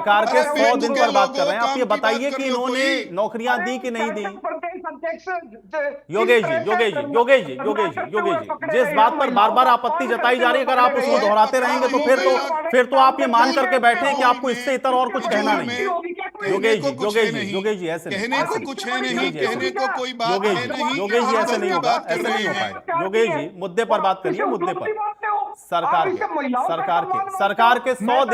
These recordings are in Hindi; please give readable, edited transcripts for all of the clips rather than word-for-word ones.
सरकार के अरे 100 बेंच दिन के पर बात कर लोगों रहे हैं, आप काम ये की बात बताइए कर कि लो इन्होंने कोई। नौकरियां दी कि नहीं दी। प्रदेश अध्यक्ष योगेश जी, योगेश जी, योगेश जी, योगेश जी, योगेश जी, जिस बात पर बार बार आपत्ति जताई जा रही है, अगर आप उसको भाई दोहराते पता रहेंगे तो नहीं फिर है तो यार, फिर तो आप ये मान करके बैठे हैं कि हुजूर आपको इससे इतर और कुछ कहना हुजूर नहीं है। में कहने योगेश को जी, कुछ योगेश है जी, नहीं, योगेश जी, ऐसे नहीं, कहने को ऐसे नहीं, कुछ है नहीं, योगेश जी, ऐसे कहने नहीं, को कोई बात योगेश है जी, नहीं, योगेश जी, ऐसे आदत नहीं की होगा, बात कर ऐसे रहे नहीं हो हैं। पाएगा। योगेश जी, मुद्दे पर बात करिए, मुद्दे पर। सरकार के 100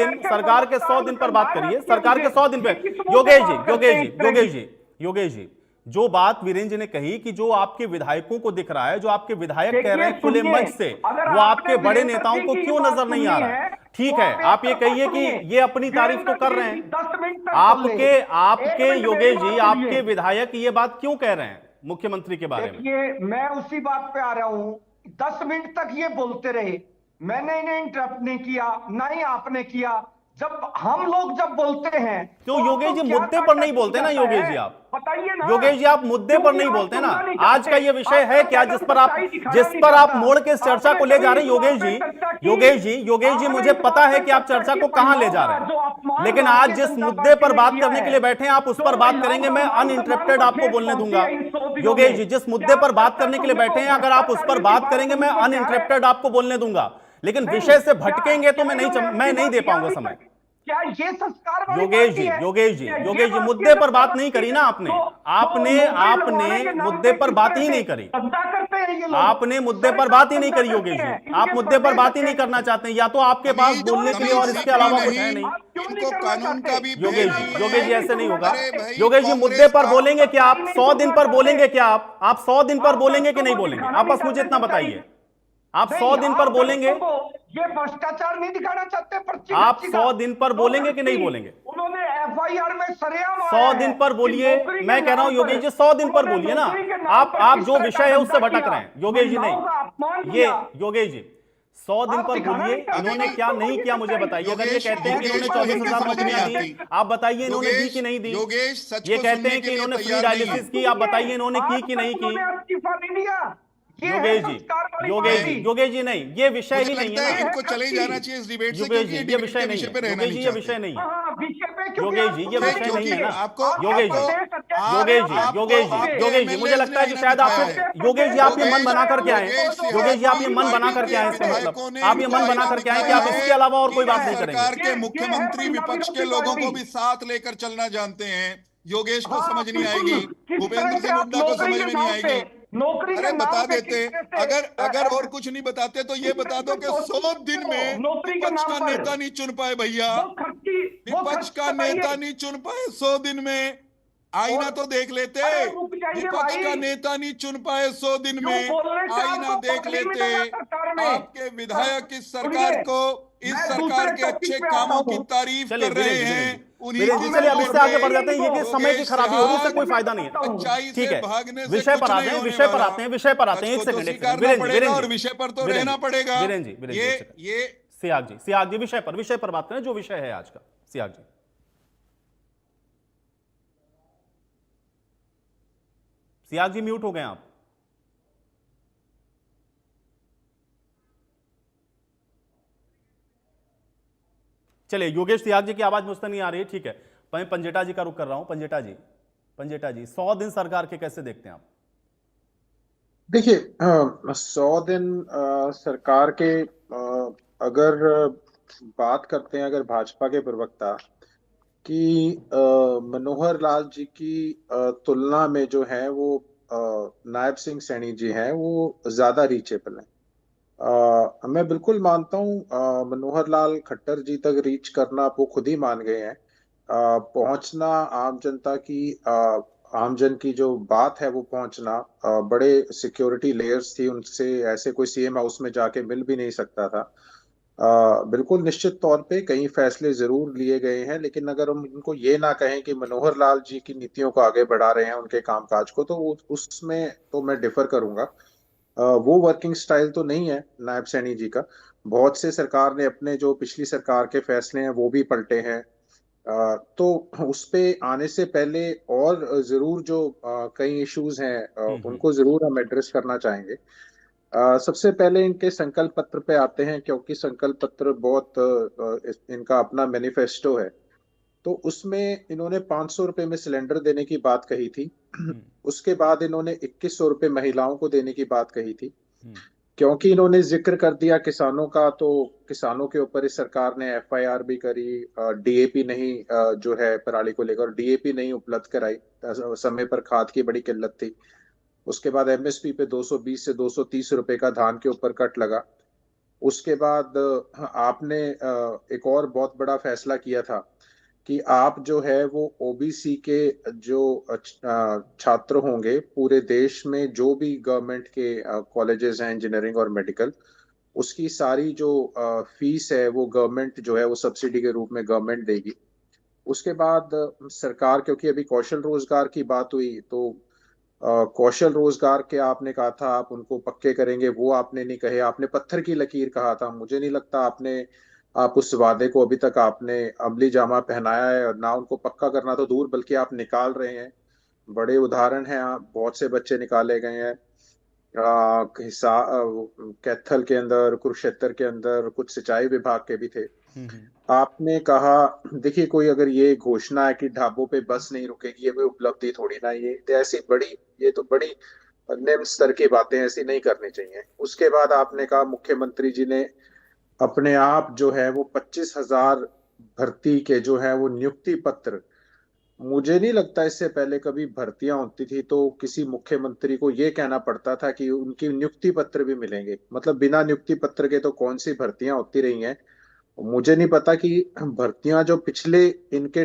दिन पर बात करिए, सरकार के 100 दिन पे। योगेश जी, योगेश जी, योगेश जी, योगेश जी, जो बात वीरेंद्र जी ने कही कि जो आपके विधायकों को दिख रहा है, जो आपके विधायक कह रहे हैं खुले मंच से, वो आपके बड़े नेताओं को क्यों नजर नहीं आ रहा है? ठीक है, आप ये कहिए कि ये अपनी तारीफ तो कर रहे हैं, 10 मिनट तक आपके आपके मिनट योगेश मेरी जी, बात आपके विधायक ये बात क्यों कह रहे हैं मुख्यमंत्री के बारे में? देखिए, मैं उसी बात पे आ रहा हूं। 10 मिनट तक ये बोलते रहे, मैंने इन्हें इंटरप्ट नहीं किया, ना ही आपने किया। जब हम लोग जब बोलते हैं क्यों तो योगेश जी आपको क्या मुद्दे पर नहीं काटा बोलते ना? जाता योगेश है? जी, आप बताइए ना। योगेश जी, आप मुद्दे पर नहीं बोलते ना। आज का ये विषय है क्या जिस पर आप मोड़ के इस चर्चा को ले जा रहे हैं? योगेश जी, योगेश जी, योगेश जी, मुझे पता है कि आप चर्चा को कहां ले जा रहे हैं, लेकिन आज जिस मुद्दे पर बात करने के लिए बैठे हैं आप उस पर बात करेंगे, मैं अनइंटरप्टेड आपको बोलने दूंगा। योगेश जी, जिस मुद्दे पर बात करने के लिए बैठे हैं, अगर आप उस पर बात करेंगे मैं अनइंटरप्टेड आपको बोलने दूंगा, लेकिन विषय से भटकेंगे तो मैं नहीं दे पाऊंगा समय। क्या ये संस्कार वाली योगेश बात जी, है? योगेश जी, ये योगेश जी, बात मुद्दे की पर बात तो नहीं करी ना आपने। आपने नौकरी लगवाने के नाम मुद्दे पे पर किस बात तरह ही से नहीं करी। धंधा करते हैं ये लोग। आपने मुद्दे पर बात ही नहीं करी योगेश जी। आप मुद्दे पर बात ही नहीं करना चाहते, या तो आपके पास बोलने के लिए और इसके सीख भी अलावा कुछ नहीं, है नहीं। इनको कानून का भी भेद योगेश जी, नहीं योगेश जी, है। ऐसे नहीं होगा। अरे भाई, योगेश जी, मुद्दे कांग्रेस पर का बोलेंगे क्या आप? 100 दिन पर बोलेंगे क्या आप 100 दिन पर बोलेंगे कि नहीं बोलेंगे? आप बस मुझे इतना बताइए, आप 100 दिन पर बोलेंगे? ये भ्रष्टाचार नहीं दिखाना चाहते, पर्ची आप पर्ची 100 का। दिन पर बोलेंगे कि नहीं बोलेंगे? उन्होंने एफआईआर में सरेआम 100 दिन पर बोलिए। मैं कह रहा हूं योगेश जी, 100 दिन पर बोलिए ना। आप जो विषय है उससे भटक रहे हैं योगेश जी। नहीं, ये योगेश जी 100 दिन पर बोलिए, इन्होंने क्या नहीं किया मुझे बताइए। अगर ये कहते हैं कि इन्होंने 24,000 नौकरियां दी, आप बताइए इन्होंने दी कि नहीं दी। योगेश सच ये को कहते सुनने हैं के कि लिए इन्होंने फ्री तैयार नहीं डायलिसिस है। की, आप बताइए इन्होंने की कि नहीं की। इस्तीफा नहीं दिया। योगेश जी, योगेश जी, योगेश जी, नहीं, ये विषय ही नहीं है ना। इनको चले ही जाना चाहिए इस डिबेट से, योगेश जी, क्योंकि ये विषय नहीं विषय है। पे रहना योगेश जी, नहीं ये विषय नहीं है। योगेश जी, ये विषय नहीं है ना। योगेश जी, योगेश जी, योगेश जी, मुझे लगता है कि शायद आप योगेश जी, आप ये मन बना करके आए। योगेश जी, आप ये मन बना करके आए, इसका मतलब आप ये मन बना करके आए कि आप इसके अलावा और कोई बात नहीं करेंगे। सरकार के मुख्यमंत्री विपक्ष के लोगों को भी साथ लेकर चलना जानते हैं। योगेश को समझ नहीं आएगी, भूपेंद्र सिंह हुड्डा को समझ में नहीं आएगी। नौकरी अरे बता देते, अगर और कुछ नहीं बताते तो ये बता दो कि 100 दिन में विपक्ष का नेता नहीं चुन पाए भैया, विपक्ष का नेता नहीं चुन पाए 100 दिन में। आईना तो देख लेते, विपक्ष का नेता नहीं चुन पाए 100 दिन में, आईना देख लेते। आपके विधायक इस सरकार को, इस सरकार के अच्छे कामों की तारीफ कर रहे हैं। चलिए अब इससे आगे बढ़ जाते हैं, ये कि समय की खराबी हो रही है, इससे कोई फायदा नहीं है। ठीक है, विषय पर आते हैं, विषय पर आते हैं, विषय पर आते हैं। एक सेकंड, और विषय पर तो रहना पड़ेगा। ये सियाग जी, विषय पर बात करें, जो विषय है आज का। सियाग जी, सियाग जी, म्यूट हो गए आप। चलिए, योगेश सियाग जी की आवाज मुझ तक नहीं आ रही है, ठीक है। मैं पंजेटा जी का रुख कर रहा हूं। पंजेटा जी, 100 दिन सरकार के कैसे देखते हैं आप? देखिए, 100 दिन सरकार के अगर बात करते हैं, अगर भाजपा के प्रवक्ता कि मनोहर लाल जी की तुलना में जो है वो नायब सिंह सैनी जी हैं, वो ज्यादा रीचेबल हैं। मैं बिल्कुल मानता हूँ, मनोहर लाल खट्टर जी तक रीच करना वो खुद ही मान गए हैं। पहुंचना आम जनता की, आम जन की जो बात है वो पहुंचना, बड़े सिक्योरिटी लेयर्स थी, उनसे ऐसे कोई सीएम हाउस में जाके मिल भी नहीं सकता था। बिल्कुल निश्चित तौर पे कई फैसले जरूर लिए गए हैं, लेकिन अगर हम इनको ये ना कहें कि मनोहर लाल जी की नीतियों को आगे बढ़ा रहे हैं, उनके कामकाज को, तो उसमें तो मैं डिफर करूंगा। वो वर्किंग स्टाइल तो नहीं है नायब सैनी जी का। बहुत से सरकार ने अपने जो पिछली सरकार के फैसले हैं वो भी पलटे हैं। तो उस पे आने से पहले और जरूर जो कई इश्यूज हैं उनको जरूर हम एड्रेस करना चाहेंगे। सबसे पहले इनके संकल्प पत्र पे आते हैं, क्योंकि संकल्प पत्र बहुत इनका अपना मैनिफेस्टो है। तो उसमें इन्होंने 500 रुपए में सिलेंडर देने की बात कही थी। उसके बाद इन्होंने 2100 रुपए महिलाओं को देने की बात कही थी। क्योंकि इन्होंने जिक्र कर दिया किसानों का, तो किसानों के ऊपर इस सरकार ने एफआईआर भी करी। डीएपी नहीं जो है पराली को लेकर डीएपी नहीं उपलब्ध कराई, समय पर खाद की बड़ी किल्लत थी। उसके बाद एमएसपी पे 220 से 230 रुपए का धान के ऊपर कट लगा। उसके बाद आपने एक और बहुत बड़ा फैसला किया था कि आप जो है वो ओबीसी के जो छात्र होंगे पूरे देश में, जो भी गवर्नमेंट के कॉलेजेस हैं इंजीनियरिंग और मेडिकल, उसकी सारी जो फीस है वो गवर्नमेंट जो है वो सब्सिडी के रूप में गवर्नमेंट देगी। उसके बाद सरकार, क्योंकि अभी कौशल रोजगार की बात हुई, तो कौशल रोजगार के आपने कहा था आप उनको पक्के करेंगे, वो आपने नहीं कहे, आपने पत्थर की लकीर कहा था। मुझे नहीं लगता आप उस वादे को अभी तक आपने अमली जामा पहनाया है, और ना उनको पक्का करना तो दूर बल्कि आप निकाल रहे हैं। बड़े उदाहरण हैं, आप बहुत से बच्चे निकाले गए हैं। कैथल के अंदर, कुरुक्षेत्र के अंदर कुछ सिंचाई विभाग के भी थे। आपने कहा, देखिए कोई अगर ये घोषणा है कि ढाबों पे बस नहीं रुकेगी, ये कोई उपलब्धि थोड़ी ना, ये तो ऐसी बड़ी, ये तो बड़ी निम्न स्तर की बातें, ऐसी नहीं करनी चाहिए। उसके बाद आपने कहा मुख्यमंत्री जी ने अपने आप जो है वो 25,000 भर्ती के जो है वो नियुक्ति पत्र, मुझे नहीं लगता इससे पहले कभी भर्तियां होती थी तो किसी मुख्यमंत्री को ये कहना पड़ता था कि उनकी नियुक्ति पत्र भी मिलेंगे। मतलब बिना नियुक्ति पत्र के तो कौन सी भर्तियां होती रही हैं। मुझे नहीं पता कि भर्तियां जो पिछले इनके